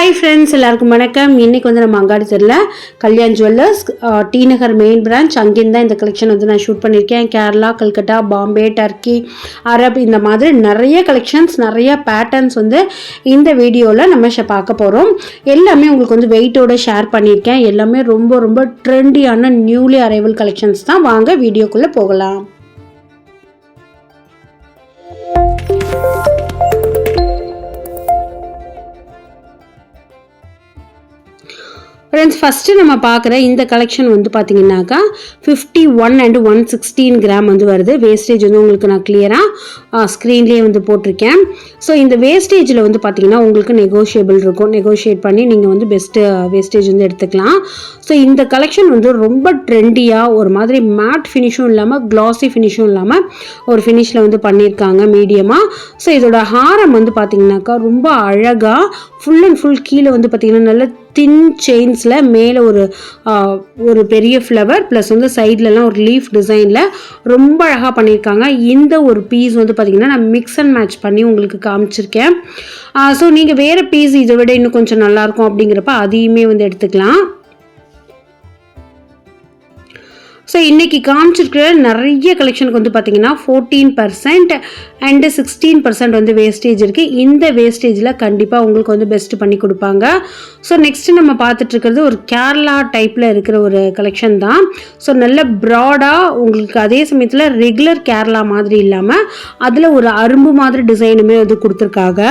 Hi friends, எல்லாருக்கும் வணக்கம். இன்றைக்கி வந்து நம்ம அங்காடி தெருவில் கல்யாண் ஜுவல்லர்ஸ் டி நகர் மெயின் பிரான்ச், அங்கேருந்து தான் இந்த கலெக்ஷன் வந்து நான் ஷூட் பண்ணியிருக்கேன். கேரளா, கல்கட்டா, பாம்பே, டர்க்கி, அரப், இந்த மாதிரி நிறைய கலெக்ஷன்ஸ், நிறைய பேட்டர்ன்ஸ் வந்து இந்த வீடியோவில் நம்ம பார்க்க போகிறோம். எல்லாமே உங்களுக்கு வந்து வெயிட்டோட ஷேர் பண்ணியிருக்கேன். எல்லாமே ரொம்ப ரொம்ப ட்ரெண்டியான நியூலி அரைவல் கலெக்ஷன்ஸ் தான். வாங்க வீடியோக்குள்ளே போகலாம். ஃப்ரெண்ட்ஸ், ஃபஸ்ட்டு நம்ம பார்க்குற இந்த கலெக்ஷன் வந்து பார்த்தீங்கன்னாக்கா 51 and 116 கிராம் வந்து வருது. வேஸ்டேஜ் வந்து உங்களுக்கு நான் கிளியராக ஸ்க்ரீன்லேயே வந்து போட்டிருக்கேன். ஸோ இந்த வேஸ்டேஜில் வந்து பார்த்தீங்கன்னா உங்களுக்கு நெகோஷியபிள் இருக்கும். நெகோஷியேட் பண்ணி நீங்கள் வந்து பெஸ்ட்டு வேஸ்டேஜ் வந்து எடுத்துக்கலாம். ஸோ இந்த கலெக்ஷன் வந்து ரொம்ப ட்ரெண்டியாக ஒரு மாதிரி மேட் ஃபினிஷும் இல்லாமல் க்ளாஸி ஃபினிஷும் இல்லாமல் ஒரு ஃபினிஷில் வந்து பண்ணியிருக்காங்க மீடியமாக. ஸோ இதோட ஹாரம் வந்து பார்த்தீங்கன்னாக்கா ரொம்ப அழகாக ஃபுல் அண்ட் ஃபுல் கீழே வந்து பார்த்தீங்கன்னா நல்ல தின் செயின்ஸில் மேலே ஒரு பெரிய ஃப்ளவர் ப்ளஸ் வந்து சைட்லலாம் ஒரு லீஃப் டிசைனில் ரொம்ப அழகாக பண்ணியிருக்காங்க. இந்த ஒரு பீஸ் வந்து பார்த்திங்கன்னா நான் மிக்ஸ் அண்ட் மேட்ச் பண்ணி உங்களுக்கு காமிச்சிருக்கேன். ஸோ நீங்கள் வேறு பீஸ் இதை விட இன்னும் கொஞ்சம் நல்லாயிருக்கும் அப்படிங்கிறப்ப அதையுமே வந்து எடுத்துக்கலாம். ஸோ இன்றைக்கி காமிச்சிருக்கிற நிறைய கலெக்ஷனுக்கு வந்து பார்த்திங்கன்னா 14% அண்டு 16% வந்து வேஸ்டேஜ் இருக்குது. இந்த வேஸ்டேஜில் கண்டிப்பாக உங்களுக்கு வந்து பெஸ்ட்டு பண்ணி கொடுப்பாங்க. ஸோ நெக்ஸ்ட்டு நம்ம பார்த்துட்ருக்கிறது ஒரு கேரளா டைப்பில் இருக்கிற ஒரு கலெக்ஷன் தான். ஸோ நல்ல ப்ராடாக உங்களுக்கு அதே சமயத்தில் ரெகுலர் கேரளா மாதிரி இல்லாமல் அதில் ஒரு அரும்பு மாதிரி டிசைனுமே வந்து கொடுத்துருக்காங்க.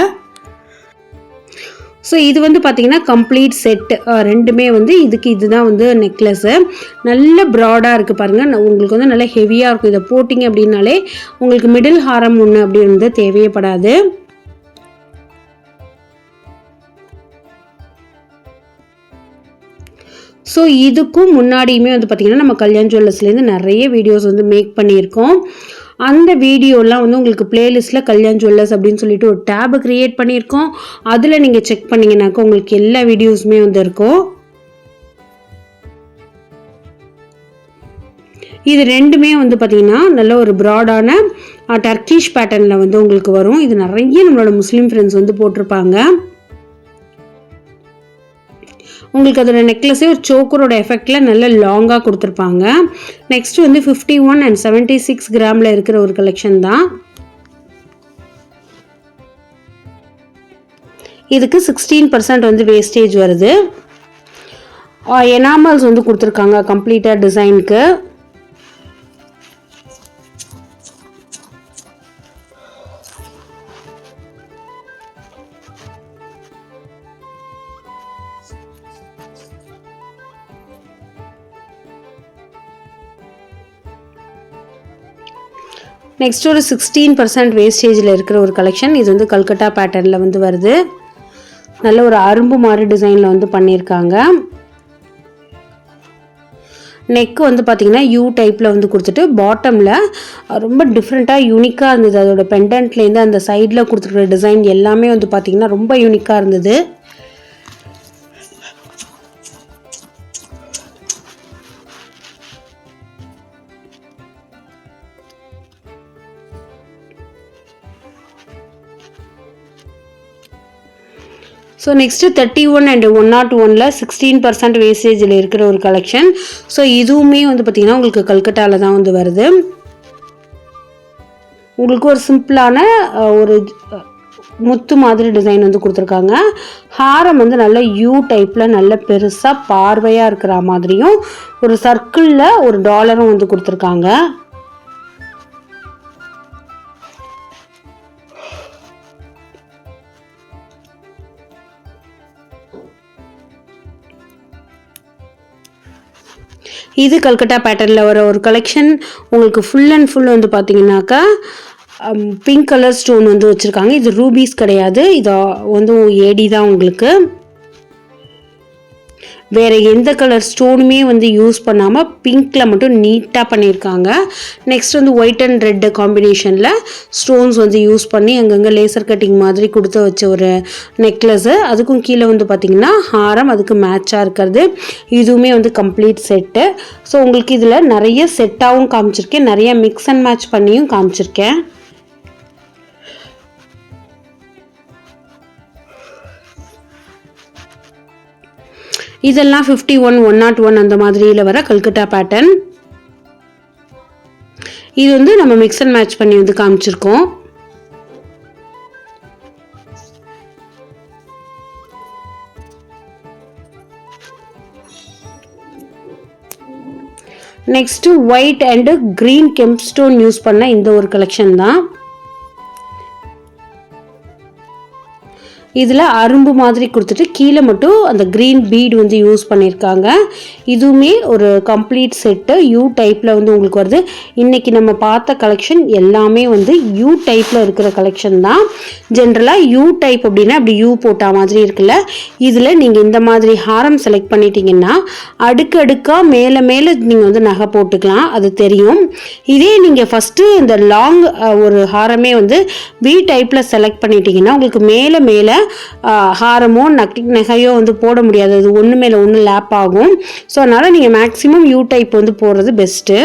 ஸோ இது வந்து பார்த்திங்கன்னா கம்ப்ளீட் செட் ரெண்டுமே வந்து இதுதான் வந்து நெக்லஸ்ஸு. நல்ல ப்ராடாக இருக்குது பாருங்கள். உங்களுக்கு வந்து நல்ல ஹெவியாக இருக்கும். இதை போட்டிங்க அப்படின்னாலே உங்களுக்கு மிடில் ஹாரம் ஒன்று அப்படி வந்து தேவைப்படாது. ஸோ இதுக்கும் முன்னாடியுமே வந்து பார்த்திங்கன்னா நம்ம கல்யாண் ஜுவல்லர்ஸ்லேருந்து நிறைய வீடியோஸ் வந்து மேக் பண்ணியிருக்கோம். அந்த வீடியோலாம் வந்து உங்களுக்கு பிளேலிஸ்ட்டில் கல்யாண் ஜுவல்லர்ஸ் அப்படின்னு சொல்லிட்டு ஒரு டேபை க்ரியேட் பண்ணியிருக்கோம். அதில் நீங்கள் செக் பண்ணிங்கனாக்கா உங்களுக்கு எல்லா வீடியோஸுமே வந்து இருக்கும். இது ரெண்டுமே வந்து பார்த்திங்கன்னா நல்ல ஒரு ப்ராடான டர்க்கிஷ் பேட்டர்னில் வந்து உங்களுக்கு வரும். இது நிறைய நம்மளோட முஸ்லீம் ஃப்ரெண்ட்ஸ் வந்து போட்டிருப்பாங்க. உங்களுக்கு அதோட நெக்லஸே ஒரு சோக்கரோட எஃபெக்டில் நல்ல லாங்காக கொடுத்துருப்பாங்க. நெக்ஸ்ட் வந்து 51 and 76 கிராமில் இருக்கிற ஒரு கலெக்ஷன் தான். இதுக்கு 16% வந்து வேஸ்டேஜ் வருது. எனாமல்ஸ் வந்து கொடுத்துருக்காங்க கம்ப்ளீட்டாக டிசைனுக்கு. நெக்ஸ்ட் ஒரு 16% வேஸ்டேஜில் இருக்கிற ஒரு கலெக்ஷன். இது வந்து கல்கட்டா பேட்டர்னில் வந்து வருது. நல்ல ஒரு அரும்பு மாதிரி டிசைனில் வந்து பண்ணியிருக்காங்க. நெக்கு வந்து பார்த்திங்கன்னா யூ டைப்பில் வந்து கொடுத்துட்டு பாட்டமில் ரொம்ப டிஃப்ரெண்ட்டாக யூனிக்காக இருந்தது. அதோட பெண்டன்ட்லேருந்து அந்த சைடில் கொடுத்துருக்குற டிசைன் எல்லாமே வந்து பார்த்திங்கன்னா ரொம்ப யூனிக்காக இருந்தது. ஸோ நெக்ஸ்ட்டு 31 and 101ல் 16% வேஸ்டேஜில் இருக்கிற ஒரு கலெக்ஷன். ஸோ இதுவுமே வந்து பார்த்திங்கன்னா உங்களுக்கு கல்கட்டாவில் தான் வந்து வருது. உங்களுக்கு ஒரு சிம்பிளான ஒரு முத்து மாதிரி டிசைன் வந்து கொடுத்துருக்காங்க. ஹாரம் வந்து நல்ல யூ டைப்பில் நல்ல பெருசாக பார்வையாக இருக்கிற மாதிரியும் ஒரு சர்க்கிளில் ஒரு டாலரும் வந்து கொடுத்துருக்காங்க. இது கல்கட்டா பேட்டர்னில் வர ஒரு கலெக்ஷன். உங்களுக்கு ஃபுல் அண்ட் ஃபுல் வந்து பார்த்தீங்கன்னாக்கா பிங்க் கலர் ஸ்டோன் வந்து வச்சுருக்காங்க. இது ரூபீஸ் கிடையாது, இது வந்து ஏடி தான். உங்களுக்கு வேறு எந்த கலர் ஸ்டோனுமே வந்து யூஸ் பண்ணாமல் பிங்க்கில் மட்டும் நீட்டாக பண்ணியிருக்காங்க. நெக்ஸ்ட் வந்து ஒயிட் அண்ட் ரெட் காம்பினேஷனில் ஸ்டோன்ஸ் வந்து யூஸ் பண்ணி அங்கங்கே லேசர் கட்டிங் மாதிரி கொடுத்து வச்ச ஒரு நெக்லஸ்ஸு. அதுக்கும் கீழே வந்து பார்த்திங்கன்னா ஹாரம் அதுக்கு மேட்சாக இருக்கிறது. இதுவுமே வந்து கம்ப்ளீட் செட்டு. ஸோ உங்களுக்கு இதில் நிறைய செட்டாகவும் காமிச்சிருக்கேன், நிறைய மிக்ஸ் அண்ட் மேட்ச் பண்ணியும் காமிச்சிருக்கேன். இதெல்லாம் 51, 101 அந்த மாதிரியில் வர கல்கட்டா பேட்டர்ன். இது வந்து நம்ம மிக்ஸ் அண்ட் மேட்ச் பண்ணி வந்து காமிச்சிருக்கோம். Next white and green gemstone use பண்ண இந்த ஒரு கலெக்ஷன் தான். இதில் அரும்பு மாதிரி கொடுத்துட்டு கீழே மட்டும் அந்த க்ரீன் பீட் வந்து யூஸ் பண்ணியிருக்காங்க. இதுவுமே ஒரு கம்ப்ளீட் செட்டு யூ டைப்பில் வந்து உங்களுக்கு வருது. இன்றைக்கி நம்ம பார்த்த கலெக்ஷன் எல்லாமே வந்து யூ டைப்பில் இருக்கிற கலெக்ஷன் தான். ஜென்ரலாக யூ டைப் அப்படின்னா அப்படி யூ போட்ட மாதிரி இருக்குல்ல, இதில் நீங்கள் இந்த மாதிரி ஹாரம் செலக்ட் பண்ணிட்டீங்கன்னா அடுக்கடுக்காக மேலே மேலே நீங்கள் வந்து நகை போட்டுக்கலாம், அது தெரியும். இதே நீங்கள் ஃபஸ்ட்டு இந்த லாங் ஒரு ஹாரமே வந்து வி டைப்பில் செலக்ட் பண்ணிட்டீங்கன்னா உங்களுக்கு மேலே மேலே ஹாரமோ நகையோ வந்து போட முடியாது, அது ஒன்று மேலே ஒன்று லேப் ஆகும். ஸோ அதனால் நீங்கள் மேக்ஸிமம் யூ டைப் வந்து போடுறது பெஸ்ட்டு.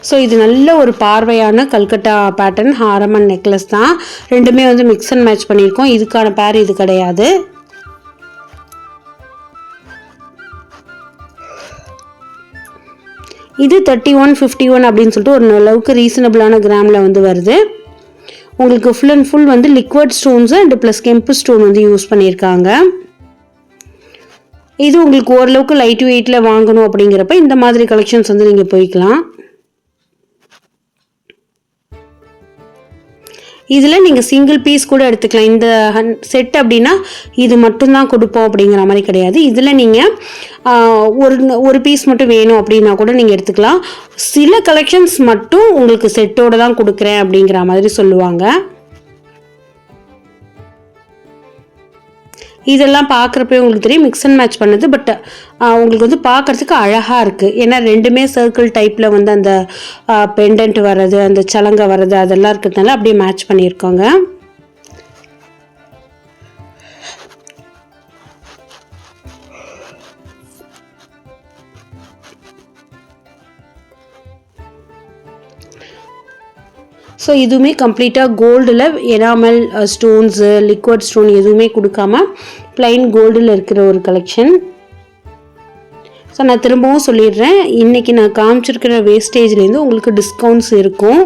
ஸோ இது நல்ல ஒரு பார்வையான Calcutta pattern Haram and necklace தான். ரெண்டுமே வந்து மிக்ஸ் அண்ட் மேட்ச் பண்ணியிருக்கோம். இதுக்கான பேர் இது கிடையாது. இது 31, 51 அப்படின்னு சொல்லிட்டு ஒரு அளவுக்கு ரீசனபிளான கிராமில் வந்து வருது. உங்களுக்கு ஃபுல் அண்ட் ஃபுல் வந்து லிக்விட் ஸ்டோன்ஸு அண்ட் ப்ளஸ் கெம்பு ஸ்டோன் வந்து யூஸ் பண்ணியிருக்காங்க. இது உங்களுக்கு ஓரளவுக்கு லைட் வெயிட்டில் வாங்கணும் அப்படிங்கிறப்ப இந்த மாதிரி கலெக்ஷன்ஸ் வந்து நீங்கள் போய்க்கலாம். இதில் நீங்கள் சிங்கிள் பீஸ் கூட எடுத்துக்கலாம். இந்த செட் அப்படின்னா இது மட்டும்தான் கொடுப்போம் அப்படிங்கிற மாதிரி கிடையாது. இதில் நீங்கள் ஒரு பீஸ் மட்டும் வேணும் அப்படின்னா கூட நீங்கள் எடுத்துக்கலாம். சில கலெக்ஷன்ஸ் மட்டும் உங்களுக்கு செட்டோடு தான் கொடுக்குறேன் அப்படிங்கிற மாதிரி சொல்லுவாங்க. இதெல்லாம் பார்க்குறப்பே உங்களுக்கு தெரியும் மிக்ஸ் அண்ட் மேட்ச் பண்ணது. பட் உங்களுக்கு வந்து பார்க்குறதுக்கு அழகாக இருக்குது. ஏன்னா ரெண்டுமே சர்க்கிள் டைப்பில் வந்து அந்த பெண்டன்ட் வர்றது, அந்த சலங்கை வர்றது அதெல்லாம் இருக்கிறதுனால அப்படியே மேட்ச் பண்ணியிருக்கோங்க. ஸோ இதுவுமே கம்ப்ளீட்டாக கோல்டில் எனாமல் ஸ்டோன்ஸு லிக்விட் ஸ்டோன் எதுவுமே கொடுக்காம பிளைன் கோல்டில் இருக்கிற ஒரு கலெக்ஷன். ஸோ நான் திரும்பவும் சொல்லிடுறேன், இன்றைக்கி நான் காமிச்சிருக்கிற வேஸ்டேஜ்லேருந்து உங்களுக்கு டிஸ்கவுண்ட்ஸ் இருக்கும்.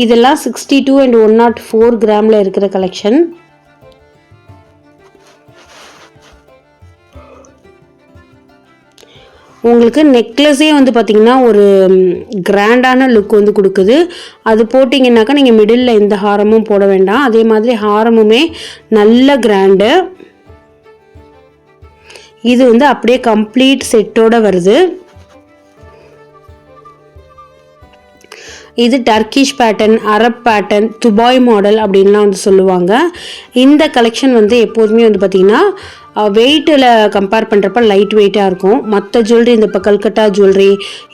இதெல்லாம் 62 and 104 கிராமில் இருக்கிற கலெக்ஷன். உங்களுக்கு நெக்லஸே வந்து பார்த்திங்கன்னா ஒரு கிராண்டான லுக் வந்து கொடுக்குது. அது போட்டிங்கன்னாக்கா நீங்கள் மிடில் எந்த ஹாரமும் போட வேண்டாம். அதே மாதிரி ஹாரமுமே நல்ல கிராண்டு. இது வந்து அப்படியே கம்ப்ளீட் செட்டோடு வருது. இது Turkish pattern, Arab pattern, Dubai model அப்படின்லாம் வந்து சொல்லுவாங்க. இந்த கலெக்ஷன் வந்து எப்போதுமே வந்து பார்த்திங்கன்னா வெயிட்டில் கம்பேர் பண்ணுறப்ப லைட் வெயிட்டாக இருக்கும். மற்ற ஜுவல்லரி இந்த இப்போ கல்கட்டா ஜுவல்லரி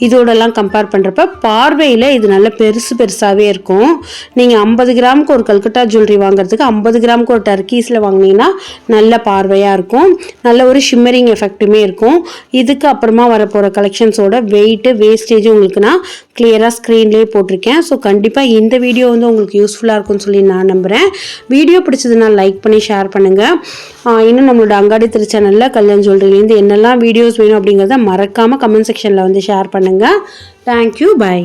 இதோடலாம் கம்பேர் பண்ணுறப்ப பார்வையில் இது நல்ல பெருசாகவே இருக்கும். நீங்கள் 50 கிராமுக்கு ஒரு கல்கட்டா ஜுவல்லரி வாங்குறதுக்கு 50 கிராமுக்கு ஒரு டர்க்கீஸில் வாங்கினீங்கன்னா நல்ல பார்வையாக இருக்கும். நல்ல ஒரு ஷிம்மரிங் எஃபெக்ட்டுமே இருக்கும். இதுக்கு அப்புறமா வரப்போகிற கலெக்ஷன்ஸோட வெயிட்டு வேஸ்டேஜ் உங்களுக்கு நான் கிளியராக ஸ்க்ரீன்லேயே போட்டிருக்கேன். ஸோ கண்டிப்பாக இந்த வீடியோ வந்து உங்களுக்கு யூஸ்ஃபுல்லாக இருக்கும்னு சொல்லி நான் நம்புகிறேன். வீடியோ பிடிச்சதுன்னா லைக் பண்ணி ஷேர் பண்ணுங்கள். இன்னும் நம்மளோட அங்காடி திருச்சேனலில் கல்யாண் ஜுவல்லரிலேருந்து என்னெல்லாம் வீடியோஸ் வேணும் அப்படிங்கிறத மறக்காமல் கமெண்ட் செக்ஷனில் வந்து ஷேர் பண்ணுங்கள். Thank you, by.